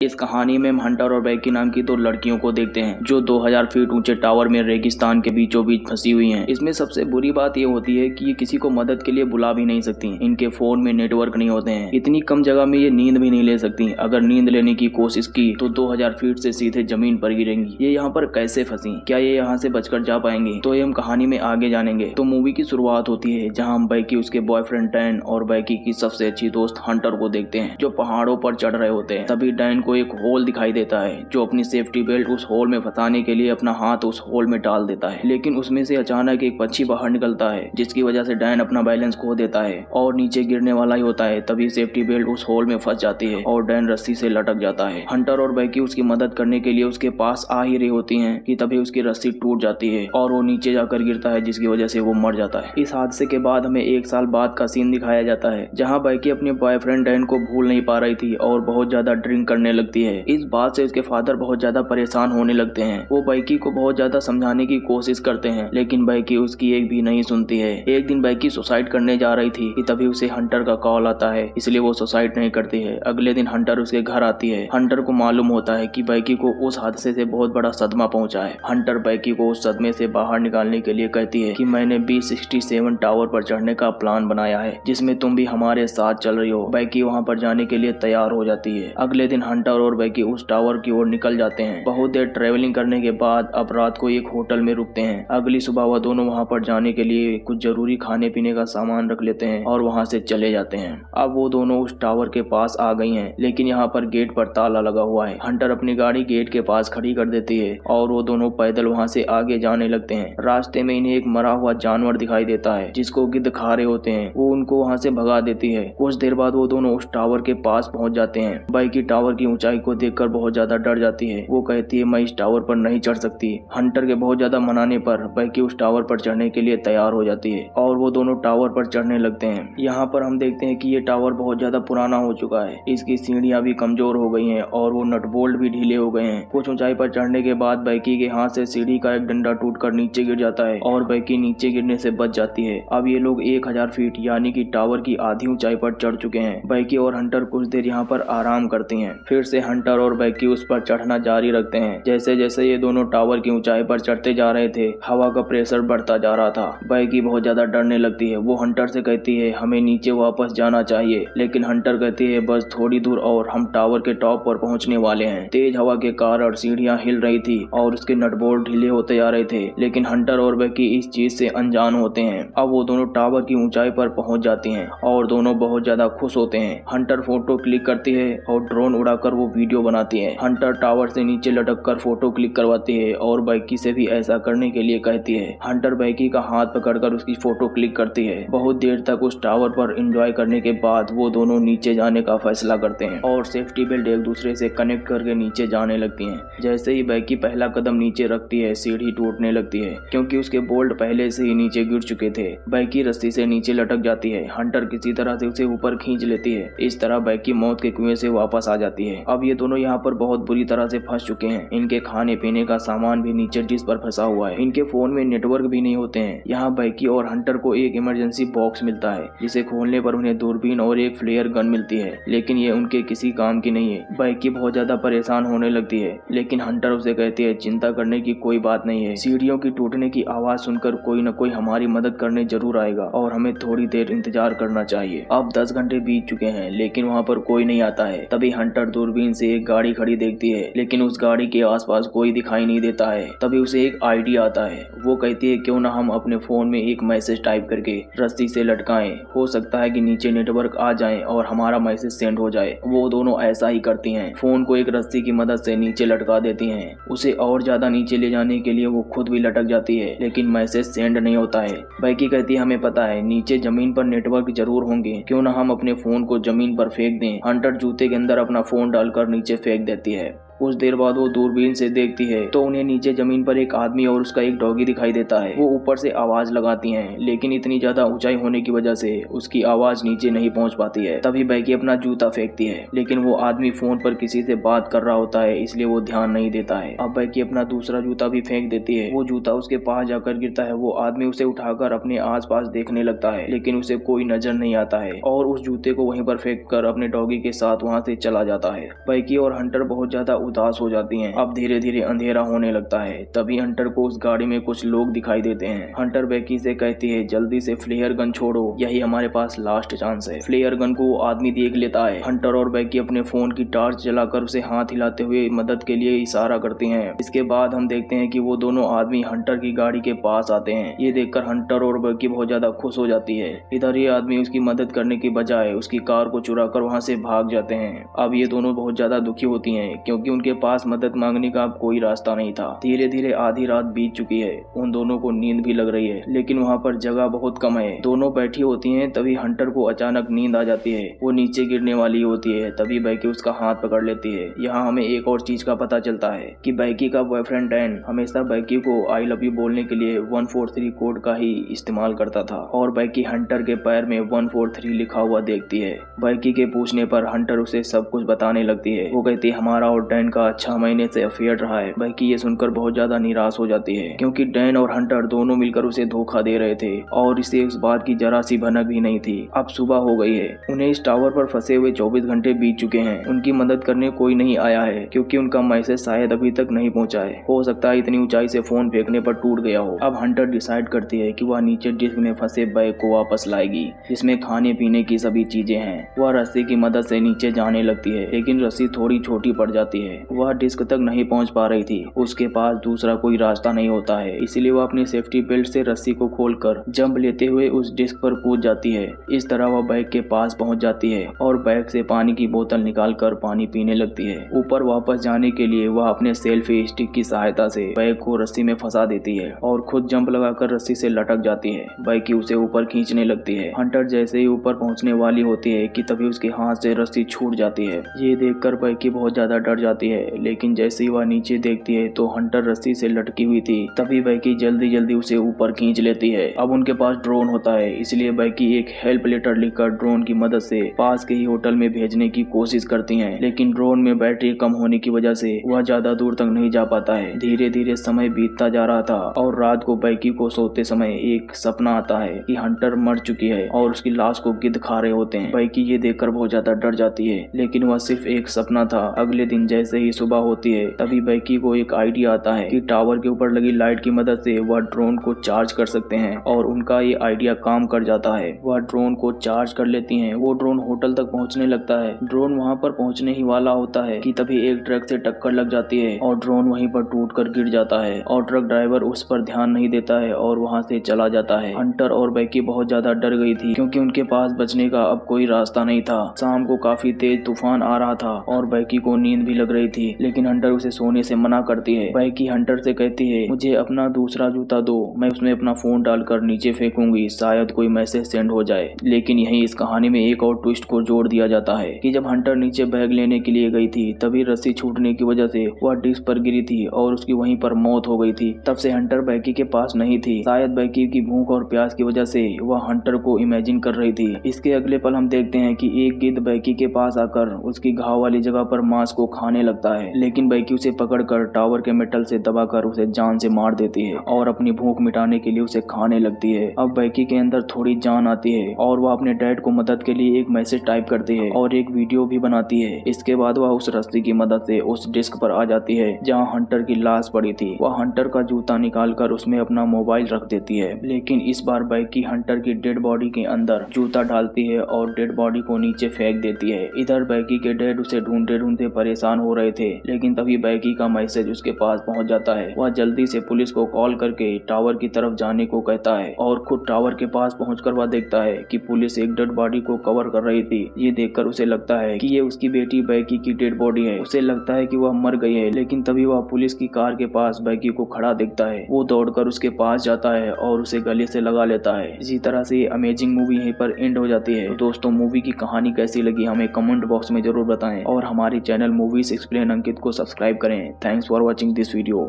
इस कहानी में हम हंटर और बैकी नाम की दो लड़कियों को देखते हैं जो 2000 फीट ऊंचे टावर में रेगिस्तान के बीचों बीच फंसी हुई हैं। इसमें सबसे बुरी बात ये होती है कि ये किसी को मदद के लिए बुला भी नहीं सकती। इनके फोन में नेटवर्क नहीं होते हैं। इतनी कम जगह में ये नींद भी नहीं ले सकती। अगर नींद लेने की कोशिश की तो 2000 फीट से सीधे जमीन पर गिरेंगी। ये यहाँ पर कैसे फंसी, क्या ये यहाँ से बचकर जा पाएंगी, तो ये हम कहानी में आगे जानेंगे। तो मूवी की शुरुआत होती है जहाँ हम बैकी, उसके बॉयफ्रेंड डैन और बैकी की सबसे अच्छी दोस्त हंटर को देखते हैं जो पहाड़ों पर चढ़ रहे होते हैं। तभी डैन को एक होल दिखाई देता है जो अपनी सेफ्टी बेल्ट उस होल में फंसाने के लिए अपना हाथ उस होल में डाल देता है, लेकिन उसमें से अचानक एक पक्षी बाहर निकलता है जिसकी वजह से डैन अपना बैलेंस खो देता है और नीचे गिरने वाला ही होता है। तभी सेफ्टी बेल्ट उस होल में फंस जाती है और डैन रस्सी से लटक जाता है। हंटर और बैकी उसकी मदद करने के लिए उसके पास आ ही रही होती हैं कि तभी उसकी रस्सी टूट जाती है और वो नीचे जाकर गिरता है जिसकी वजह से वो मर जाता है। इस हादसे के बाद हमें 1 साल बाद का सीन दिखाया जाता है जहाँ बैकी अपने बॉयफ्रेंड डैन को भूल नहीं पा रही थी और बहुत ज्यादा ड्रिंक करने लगती है। इस बात से उसके फादर बहुत ज्यादा परेशान होने लगते हैं। वो बैकी को बहुत ज्यादा समझाने की कोशिश करते हैं लेकिन बैकी उसकी एक भी नहीं सुनती है। एक दिन बैकी सुसाइड करने जा रही थी कि तभी उसे हंटर का कॉल आता है, इसलिए वो सुसाइड नहीं करती है। अगले दिन हंटर उसके घर आती है। हंटर को मालूम होता है कि बैकी को उस हादसे से बहुत बड़ा सदमा पहुंचा है। हंटर बैकी को उस सदमे से बाहर निकालने के लिए कहती है कि मैंने B67 टावर पर चढ़ने का प्लान बनाया है जिसमें तुम भी हमारे साथ चल रही हो। बैकी वहाँ पर जाने के लिए तैयार हो जाती है। अगले दिन हंटर और बैकी उस टावर की ओर निकल जाते हैं। बहुत देर ट्रेवलिंग करने के बाद अब रात को एक होटल में रुकते हैं। अगली सुबह वह दोनों वहां पर जाने के लिए कुछ जरूरी खाने पीने का सामान रख लेते हैं और वहां से चले जाते हैं। अब वो दोनों उस टावर के पास आ गई हैं, लेकिन यहाँ पर गेट पर ताला लगा हुआ है। हंटर अपनी गाड़ी गेट के पास खड़ी कर देती है और वो दोनों पैदल वहां से आगे जाने लगते हैं। रास्ते में इन्हें एक मरा हुआ जानवर दिखाई देता है जिसको गिद्ध खा रहे होते हैं। वो उनको वहां से भगा देती है। कुछ देर बाद वो दोनों उस टावर के पास पहुंच जाते हैं। बैकी टावर की ऊंचाई को देखकर बहुत ज्यादा डर जाती है। वो कहती है मैं इस टावर पर नहीं चढ़ सकती। हंटर के बहुत ज्यादा मनाने पर बैकी उस टावर पर चढ़ने के लिए तैयार हो जाती है और वो दोनों टावर पर चढ़ने लगते हैं। यहाँ पर हम देखते हैं कि ये टावर बहुत ज्यादा पुराना हो चुका है। इसकी सीढ़ियां भी कमजोर हो गई हैं और वो नट बोल्ट भी ढीले हो गए हैं। कुछ ऊंचाई पर चढ़ने के बाद बैकी के हाथ से सीढ़ी का एक डंडा टूटकर नीचे गिर जाता है और बैकी नीचे गिरने से बच जाती है। अब ये लोग 1000 फीट यानी कि टावर की आधी ऊंचाई पर चढ़ चुके हैं। बैकी और हंटर कुछ देर यहाँ पर आराम करती हैं। फिर से हंटर और बैकी उस पर चढ़ना जारी रखते हैं। जैसे जैसे ये दोनों टावर की ऊंचाई पर चढ़ते जा रहे थे हवा का प्रेशर बढ़ता जा रहा था। बैकी बहुत ज्यादा डरने लगती है। वो हंटर से कहती है हमें नीचे वापस जाना चाहिए, लेकिन हंटर कहती है बस थोड़ी दूर और हम टावर के टॉप पर पहुंचने वाले हैं। तेज हवा के कारण सीढ़ियां हिल रही थी और उसके नट बोल्ट ढीले होते जा रहे थे, लेकिन हंटर और बैकी इस चीज से अनजान होते हैं। अब वो दोनों टावर की ऊंचाई पर पहुंच जाती हैं और दोनों बहुत ज्यादा खुश होते हैं। हंटर फोटो क्लिक करती है और ड्रोन उड़ाकर वो वीडियो बनाती है। हंटर टावर से नीचे लटक कर फोटो क्लिक करवाती है और बैकी से भी ऐसा करने के लिए कहती है। हंटर बैकी का हाथ पकड़कर उसकी फोटो क्लिक करती है। बहुत देर तक उस टावर पर एंजॉय करने के बाद वो दोनों नीचे जाने का फैसला करते हैं और सेफ्टी बेल्ट एक दूसरे से कनेक्ट करके नीचे जाने लगती हैं। जैसे ही बैकी पहला कदम नीचे रखती है सीढ़ी टूटने लगती है क्योंकि उसके बोल्ट पहले से ही नीचे गिर चुके थे। बैकी रस्सी से नीचे लटक जाती है। हंटर किसी तरह से उसे ऊपर खींच लेती है। इस तरह बैकी मौत के कुएं से वापस आ जाती है। अब ये दोनों यहाँ पर बहुत बुरी तरह से फंस चुके हैं। इनके खाने पीने का सामान भी नीचे डिश पर फंसा हुआ है। इनके फोन में नेटवर्क भी नहीं होते हैं। यहाँ बैकी और हंटर को एक इमरजेंसी बॉक्स मिलता है जिसे खोलने पर उन्हें दूरबीन और एक फ्लेयर गन मिलती है, लेकिन ये उनके किसी काम की नहीं है। बैकी बहुत ज्यादा परेशान होने लगती है, लेकिन हंटर उसे कहती है चिंता करने की कोई बात नहीं है। सीढ़ियों की टूटने की आवाज सुनकर कोई न कोई हमारी मदद करने जरूर आएगा और हमें थोड़ी देर इंतजार करना चाहिए। अब 10 घंटे बीत चुके हैं लेकिन वहाँ पर कोई नहीं आता है। तभी हंटर दूरबीन से एक गाड़ी खड़ी देखती है, लेकिन उस गाड़ी के आसपास कोई दिखाई नहीं देता है। तभी उसे एक आइडिया आता है। वो कहती है क्यों ना हम अपने फोन में एक मैसेज टाइप करके रस्सी से लटकाएं, हो सकता है कि नीचे नेटवर्क आ जाए और हमारा मैसेज सेंड हो जाए। वो दोनों ऐसा ही करती हैं। फोन को एक रस्सी की मदद से नीचे लटका देती हैं। उसे और ज्यादा नीचे ले जाने के लिए वो खुद भी लटक जाती है, लेकिन मैसेज सेंड नहीं होता है। बैकी कहती है हमें पता है नीचे जमीन पर नेटवर्क जरूर होंगे, क्यों ना हम अपने फोन को जमीन पर फेंक दें। हंटर जूते के अंदर अपना फोन डालकर नीचे फेंक देती है। कुछ देर बाद वो दूरबीन से देखती है तो उन्हें नीचे जमीन पर एक आदमी और उसका एक डॉगी दिखाई देता है। वो ऊपर से आवाज लगाती हैं, लेकिन इतनी ज्यादा ऊंचाई होने की वजह से उसकी आवाज नीचे नहीं पहुंच पाती है। तभी बैकी अपना जूता फेंकती है, लेकिन वो आदमी फोन पर किसी से बात कर रहा होता है, इसलिए वो ध्यान नहीं देता है। अब बैकी अपना दूसरा जूता भी फेंक देती है। वो जूता उसके पास जाकर गिरता है। वो आदमी उसे उठाकर अपने आसपास देखने लगता है, लेकिन उसे कोई नजर नहीं आता है और उस जूते को वहीं पर फेंक कर अपने डॉगी के साथ वहाँ से चला जाता है। बैकी और हंटर बहुत ज्यादा उदास हो जाती हैं। अब धीरे धीरे अंधेरा होने लगता है। तभी हंटर को उस गाड़ी में कुछ लोग दिखाई देते हैं। हंटर बैकी से कहती है, जल्दी से फ्लेयर गन छोड़ो, यही हमारे पास लास्ट चांस है। फ्लेयर गन को वो आदमी देख लेता है। हंटर और बैकी अपने फोन की टॉर्च जलाकर उसे हाथ हिलाते हुए मदद के लिए इशारा करती हैं। इसके बाद हम देखते हैं कि वो दोनों आदमी हंटर की गाड़ी के पास आते हैं। ये देखकर हंटर और बैकी बहुत ज्यादा खुश हो जाती है। इधर ये आदमी उसकी मदद करने की बजाय उसकी कार को चुरा कर वहाँ से भाग जाते हैं। अब ये दोनों बहुत ज्यादा दुखी होती हैं, क्योंकि उनके पास मदद मांगने का अब कोई रास्ता नहीं था। धीरे धीरे आधी रात बीत चुकी है। उन दोनों को नींद भी लग रही है, लेकिन वहाँ पर जगह बहुत कम है। दोनों बैठी होती हैं। तभी हंटर को अचानक नींद आ जाती है। वो नीचे गिरने वाली होती है। तभी बैकी उसका हाथ पकड़ लेती है। यहाँ हमें एक और चीज का पता चलता है कि बैकी का बॉयफ्रेंड डैन हमेशा बैकी को आई लव यू बोलने के लिए 143 कोड का ही इस्तेमाल करता था और बैकी हंटर के पैर में 143 लिखा हुआ देखती है। बैकी के पूछने पर हंटर उसे सब कुछ बताने लगती है। वो कहती है, हमारा और डैन का 6 महीने से अफेयर रहा है। बैकी ये सुनकर बहुत ज्यादा निराश हो जाती है, क्योंकि डैन और हंटर दोनों मिलकर उसे धोखा दे रहे थे और इसे इस बात की जरा सी भनक भी नहीं थी। अब सुबह हो गई है। उन्हें इस टावर पर फंसे हुए 24 घंटे बीत चुके हैं। उनकी मदद करने कोई नहीं आया है, क्योंकि उनका मैसेज शायद अभी तक नहीं पहुंचा है। हो सकता है इतनी ऊंचाई से फोन फेंकने पर टूट गया हो। अब हंटर डिसाइड करती है कि वह नीचे डिस्क में फंसे बैग को वापस लाएगी, जिसमें खाने पीने की सभी चीजें हैं। वह रस्सी की मदद से नीचे जाने लगती है, लेकिन रस्सी थोड़ी छोटी पड़ जाती है। वह डिस्क तक नहीं पहुंच पा रही थी। उसके पास दूसरा कोई रास्ता नहीं होता है, इसलिए वह अपनी सेफ्टी बेल्ट से रस्सी को खोलकर जंप लेते हुए उस डिस्क पर कूद जाती है। इस तरह वह बैग के पास पहुंच जाती है और बैग से पानी की बोतल निकालकर पानी पीने लगती है। ऊपर वापस जाने के लिए वह अपने सेल्फी स्टिक की सहायता से बैग को रस्सी में फंसा देती है और खुद जंप लगाकर रस्सी से लटक जाती है। बैकी उसे ऊपर खींचने लगती है। हंटर जैसे ही ऊपर पहुंचने वाली होती है कि तभी उसके हाथ से रस्सी छूट जाती है। ये देखकर बैकी बहुत ज्यादा डर जाती है, लेकिन जैसे ही वह नीचे देखती है तो हंटर रस्सी से लटकी हुई थी। तभी बैकी जल्दी जल्दी उसे ऊपर खींच लेती है। अब उनके पास ड्रोन होता है, इसलिए बैकी एक हेल्प लेटर लिखकर ड्रोन की मदद से पास के ही होटल में भेजने की कोशिश करती हैं, लेकिन ड्रोन में बैटरी कम होने की वजह से वह ज्यादा दूर तक नहीं जा पाता है। धीरे धीरे समय बीतता जा रहा था और रात को बैकी को सोते समय एक सपना आता है कि हंटर मर चुकी है और उसकी लाश को गिद्ध खा रहे होते हैं। बैकी ये देखकर बहुत ज्यादा डर जाती है, लेकिन वह सिर्फ एक सपना था। अगले दिन जैसे ही सुबह होती है, तभी बैकी को एक आइडिया आता है कि टावर के ऊपर लगी लाइट की मदद से वह ड्रोन को चार्ज कर सकते हैं, और उनका ये आइडिया काम कर जाता है। वह ड्रोन को चार्ज कर लेती हैं। वो ड्रोन होटल तक पहुंचने लगता है। ड्रोन वहां पर पहुंचने ही वाला होता है कि तभी एक ट्रक से टक्कर लग जाती है और ड्रोन वहीं पर टूटकर गिर जाता है और ट्रक ड्राइवर उस पर ध्यान नहीं देता है और वहां से चला जाता है। हंटर और बैकी बहुत ज्यादा डर गई थी, क्योंकि उनके पास बचने का अब कोई रास्ता नहीं था। शाम को काफी तेज तूफान आ रहा था और बैकी को नींद भी लग रही थी, लेकिन हंटर उसे सोने से मना करती है। बैकी हंटर से कहती है, मुझे अपना दूसरा जूता दो, मैं उसमें अपना फोन डालकर नीचे फेंकूंगी, शायद कोई मैसेज सेंड हो जाए। लेकिन यहीं इस कहानी में एक और ट्विस्ट को जोड़ दिया जाता है कि जब हंटर नीचे बैग लेने के लिए गई थी, तभी रस्सी छूटने की वजह से वह डिस्क पर गिरी थी और उसकी वहीं पर मौत हो गई थी। तब से हंटर बैकी के पास नहीं थी। शायद बैकी की भूख और प्यास की वजह से वह हंटर को इमेजिन कर रही थी। इसके अगले पल हम देखते हैं कि एक गिद्ध बैकी के पास आकर उसकी घाव वाली जगह पर मांस को खाने लगता है, लेकिन बैकी उसे पकड़कर टावर के मेटल से दबाकर उसे जान से मार देती है और अपनी भूख मिटाने के लिए उसे खाने लगती है। अब बैकी के अंदर थोड़ी जान आती है और वह अपने डैड को मदद के लिए एक मैसेज टाइप करती है और एक वीडियो भी बनाती है। इसके बाद वह उस रस्सी की मदद से उस डिस्क पर आ जाती है जहां हंटर की लाश पड़ी थी। वह हंटर का जूता निकालकर उसमें अपना मोबाइल रख देती है, लेकिन इस बार बैकी हंटर की डेड बॉडी के अंदर जूता डालती है और डेड बॉडी को नीचे फेंक देती है। इधर बैकी के डैड उसे ढूंढते ढूंढते परेशान हो रहे थे, लेकिन तभी बैकी का मैसेज उसके पास पहुंच जाता है। वह जल्दी से पुलिस को कॉल करके टावर की तरफ जाने को कहता है और खुद टावर के पास पहुंचकर वह देखता है कि पुलिस एक डेड बॉडी को कवर कर रही थी। ये देखकर उसे लगता है कि ये उसकी बेटी बैकी की डेड बॉडी है। उसे लगता है कि वह मर गई है, लेकिन तभी वह पुलिस की कार के पास बैकी को खड़ा देखता है। वो दौड़कर उसके पास जाता है और उसे गले से लगा लेता है। इसी तरह से ये अमेजिंग मूवी यहीं पर एंड हो जाती है। तो दोस्तों, मूवी की कहानी कैसी लगी हमें कमेंट बॉक्स में जरूर बताएं और हमारी चैनल मूवीज एक्सप्लेन अंकित को सब्सक्राइब करें। Thanks for watching this video.